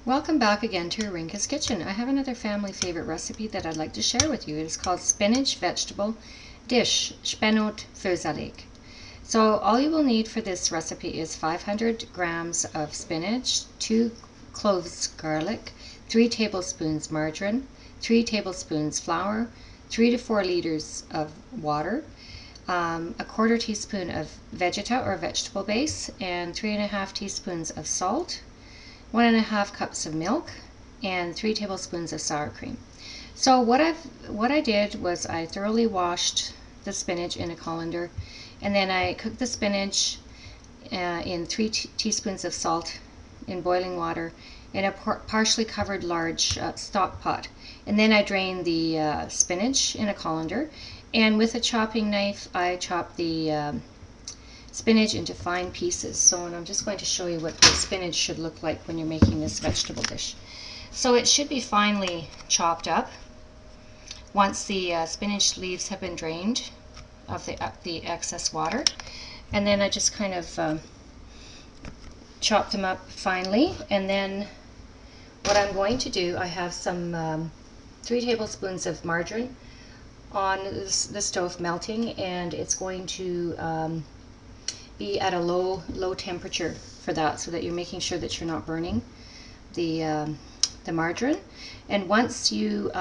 Welcome back again to Rinka's Kitchen. I have another family favorite recipe that I'd like to share with you. It is called spinach vegetable dish, SPENÓT FtomZELÉK. So all you will need for this recipe is 500 grams of spinach, 2 cloves garlic, 3 tablespoons margarine, 3 tablespoons flour, 3 to 4 liters of water, a quarter teaspoon of vegetto or vegetable base, and 3.5 teaspoons of salt, 1.5 cups of milk, and 3 tablespoons of sour cream. So what I did was I thoroughly washed the spinach in a colander, and then I cooked the spinach in 3 teaspoons of salt in boiling water in a partially covered large stock pot. And then I drained the spinach in a colander, and with a chopping knife I chopped the spinach into fine pieces. So, and I'm just going to show you what the spinach should look like when you're making this vegetable dish. So it should be finely chopped up once the spinach leaves have been drained of the excess water. And then I just kind of chop them up finely. And then what I'm going to do, I have some 3 tablespoons of margarine on the stove melting, and it's going to be at a low temperature for that, so that you're making sure that you're not burning the margarine. And once you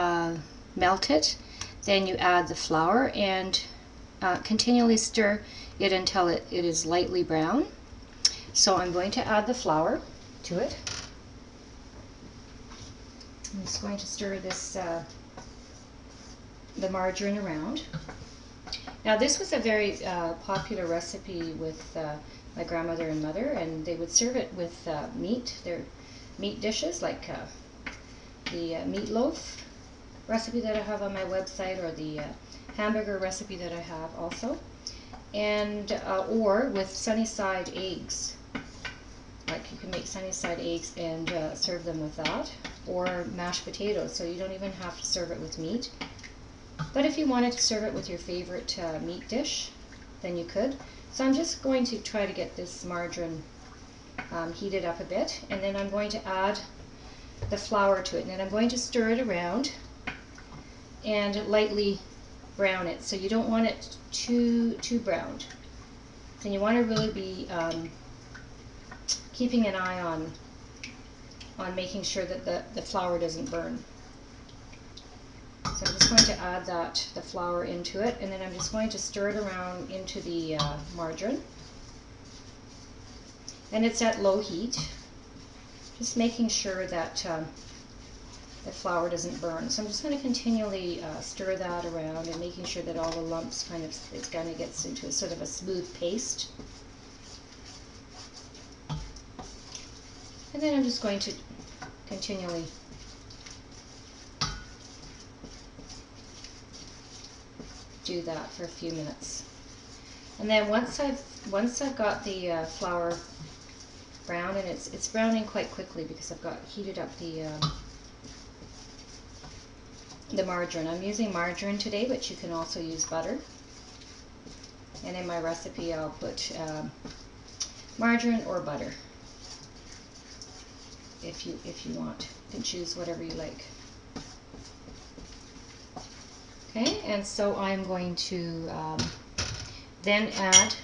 melt it, then you add the flour and continually stir it until it is lightly brown. So I'm going to add the flour to it. I'm just going to stir this the margarine around. Now this was a very popular recipe with my grandmother and mother, and they would serve it with meat. Their meat dishes like the meatloaf recipe that I have on my website, or the hamburger recipe that I have also, and or with sunny side eggs. Like you can make sunny side eggs and serve them with that, or mashed potatoes, so you don't even have to serve it with meat. But if you wanted to serve it with your favorite meat dish, then you could. So I'm just going to try to get this margarine heated up a bit, and then I'm going to add the flour to it, and then I'm going to stir it around and lightly brown it. So you don't want it too browned. And you want to really be keeping an eye on making sure that the flour doesn't burn. So I'm just going to add the flour into it, and then I'm just going to stir it around into the margarine. And it's at low heat, just making sure that the flour doesn't burn. So I'm just going to continually stir that around and making sure that all the lumps it kind of gets into a sort of a smooth paste. And then I'm just going to continually do that for a few minutes. And then once I've got the flour brown, and it's browning quite quickly because I've got heated up the margarine. I'm using margarine today, but you can also use butter. And in my recipe I'll put margarine or butter if you want. You can choose whatever you like. Okay, and so I'm going to then add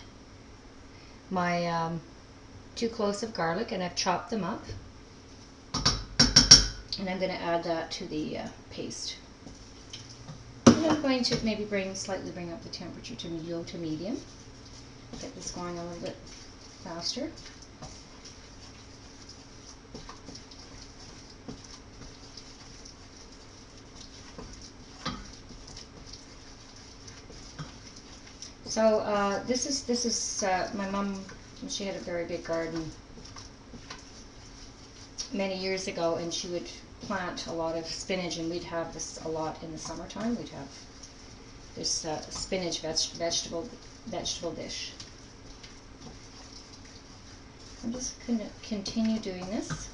my 2 cloves of garlic, and I've chopped them up, and I'm going to add that to the paste. And I'm going to maybe slightly bring up the temperature to low to medium, get this going a little bit faster. So this is my mom. She had a very big garden many years ago, and she would plant a lot of spinach, and we'd have this a lot in the summertime. We'd have this spinach vegetable dish. I'm just going to continue doing this.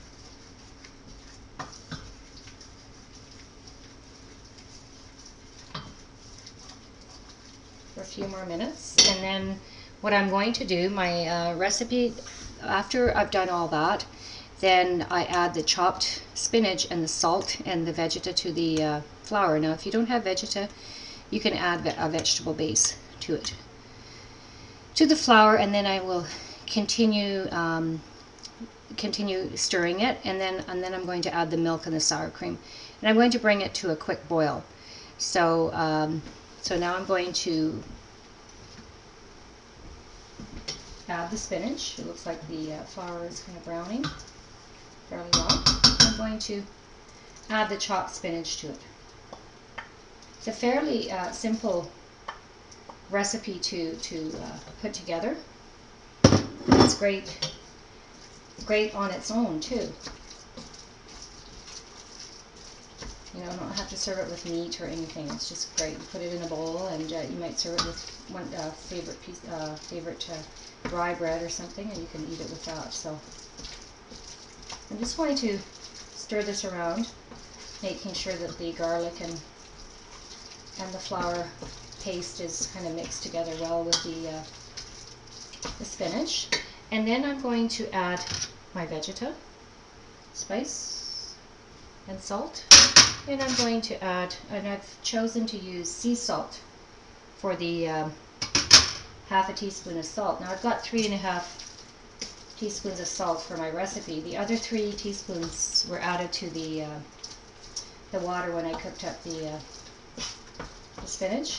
For a few more minutes, and then what I'm going to do, my recipe, after I've done all that, Then I add the chopped spinach and the salt and the vegeta to the flour. Now if you don't have vegeta, you can add a vegetable base to it, to the flour, and then I will continue stirring it, and then I'm going to add the milk and the sour cream, and I'm going to bring it to a quick boil. So so now I'm going to add the spinach. It looks like the flour is kind of browning fairly well. I'm going to add the chopped spinach to it. It's a fairly simple recipe to put together. It's great on its own too. You know, don't have to serve it with meat or anything. It's just great. You put it in a bowl, and you might serve it with one favorite dry bread or something, and you can eat it with that. So I'm just going to stir this around, making sure that the garlic and the flour paste is kind of mixed together well with the spinach. And then I'm going to add my vegeta, spice, and salt. And I'm going to add, and I've chosen to use sea salt for the half a teaspoon of salt. Now I've got 3.5 teaspoons of salt for my recipe. The other 3 teaspoons were added to the water when I cooked up the spinach.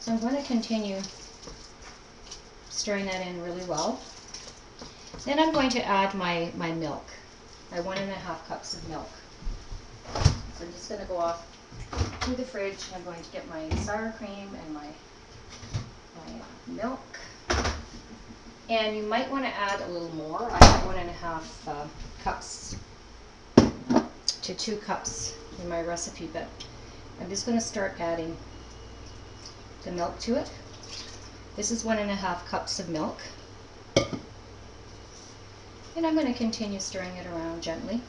So I'm going to continue stirring that in really well. Then I'm going to add my milk, my 1.5 cups of milk. So I'm just going to go off to the fridge. I'm going to get my sour cream and my milk. And you might want to add a little more. I have 1.5 cups to 2 cups in my recipe, but I'm just going to start adding the milk to it. This is 1.5 cups of milk. And I'm going to continue stirring it around gently.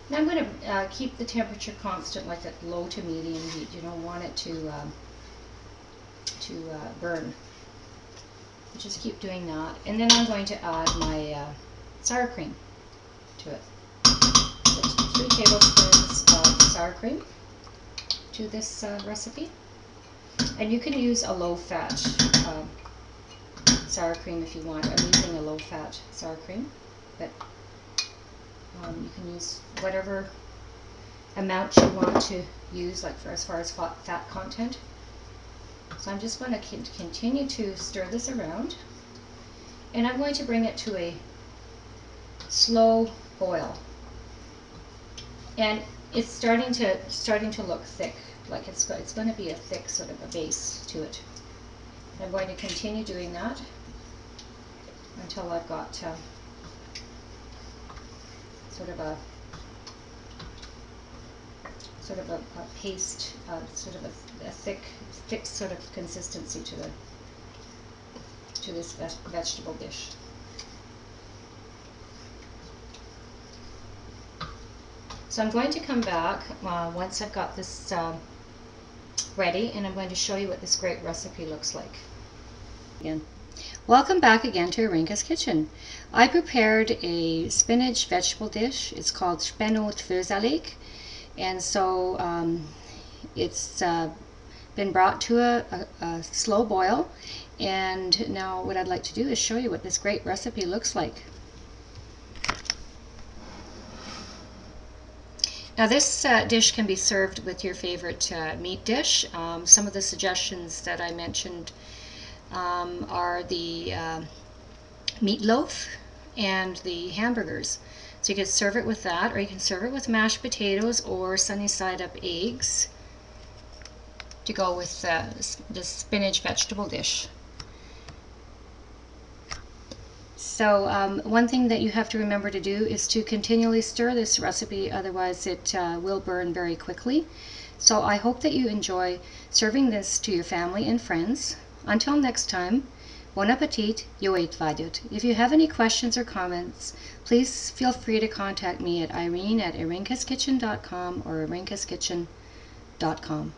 And I'm going to keep the temperature constant, like at low to medium heat. You don't want it to burn. Just keep doing that. And then I'm going to add my sour cream to it. So 2 tablespoons of sour cream to this recipe. And you can use a low-fat sour cream if you want. I'm using a low-fat sour cream, but you can use whatever amount you want to use, like as far as fat content. So I'm just going to continue to stir this around, and I'm going to bring it to a slow boil. And it's starting to look thick, like it's going to be a thick sort of a base to it. And I'm going to continue doing that until I've got sort of a paste, sort of a thick sort of consistency to this vegetable dish. So I'm going to come back once I've got this ready, and I'm going to show you what this great recipe looks like. Again, welcome back again to Arinka's Kitchen. I prepared a spinach vegetable dish. It's called SPENÓT FdomZELÉK, and so it's been brought to a slow boil, and now what I'd like to do is show you what this great recipe looks like. Now this dish can be served with your favorite meat dish. Some of the suggestions that I mentioned are the meatloaf and the hamburgers. So you can serve it with that, or you can serve it with mashed potatoes or sunny side up eggs to go with the spinach vegetable dish. So one thing that you have to remember to do is to continually stir this recipe, otherwise it will burn very quickly. So I hope that you enjoy serving this to your family and friends. Until next time, bon appetit, jo eet vadet. If you have any questions or comments, please feel free to contact me at irene@arinkaskitchen.com or arinkaskitchen.com.